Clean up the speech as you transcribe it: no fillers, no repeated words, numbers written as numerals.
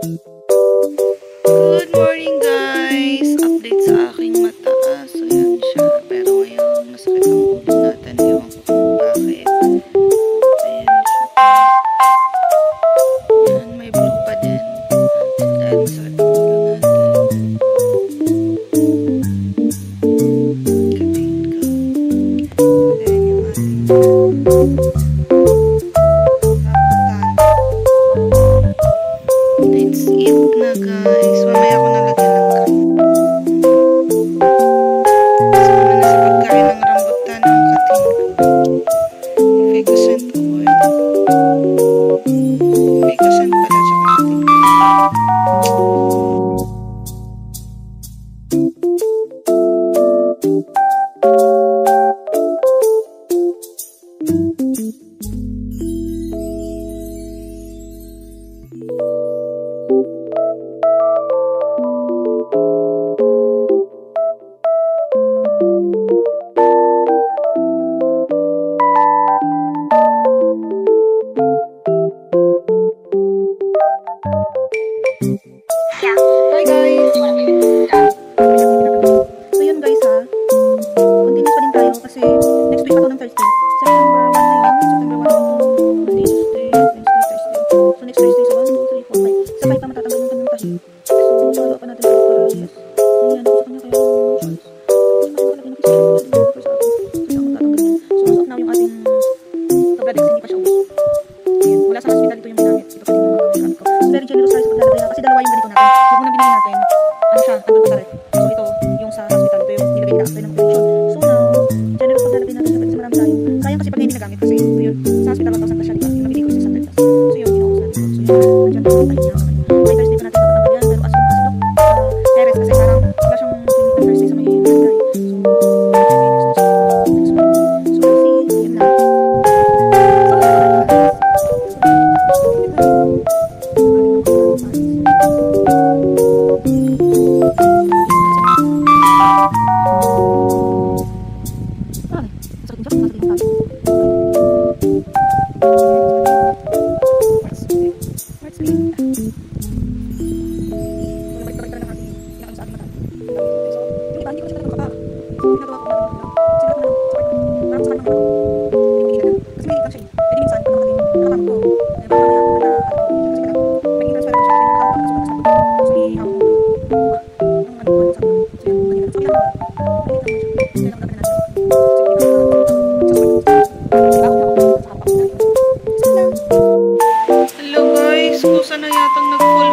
Good morning guys! Update sa aking mata. So yan siya. Pero ngayon masakit ang ulo natin. Ewan ko kung bakit. Ayan siya. Yan, may blue pa din. Dahil masakit ang ulo natin. Katingin ka. Then yung ating it's it na guys. Mamaya ako nalagyan ng cream. Sama na sa pagkain ng rambutan ng kating Efficacent oil. Efficacent pala tsaka kating. Hi guys! So yun guys ha, continuous pa din tayo kasi next week pa to ng Thursday. September 1 na yun. September 1 Monday, Tuesday, Wednesday, Thursday. So next Thursday, so 1, 2, 3, 4, 5. Sa 5 pa matatanggal yung kanyang tahi. So wala pa natin ito para yes. Ayan, gusto kanya kayo shorts. So nakalagay na kasi shorts natin for sa akin. So yung matatanggal yun. So as of now yung ating Tobradex hindi pa siya ubos. Ayan, wala sa hospital ito yung ginamit. Ito pa din yung mga gamit ko. So very generous tayo sa paglalagay na kasi dalawa yung ganito natin. Yung unang binili natin, ano siya, andun pa sa ref. So ito, yung sa hospital, ito yung nilagay nila after ng operation. So now, generous paglalagay natin kasi marami tayo. Sayang kasi pag hindi nagamit kasi ito yun, sa hospital 1,000 pa siya, diba? Yung nabili ko is 600 plus. So yun, inaubos natin. So yun, nandiyan tayo tayo niya. May Thursday pa natin matatanggal yan, pero as soon as Doc, Teres kasi parang wala siyang clinic ng Thursday sa may barangay. So, we'll see, yun lang. Hello guys, kusa na yatang nag-full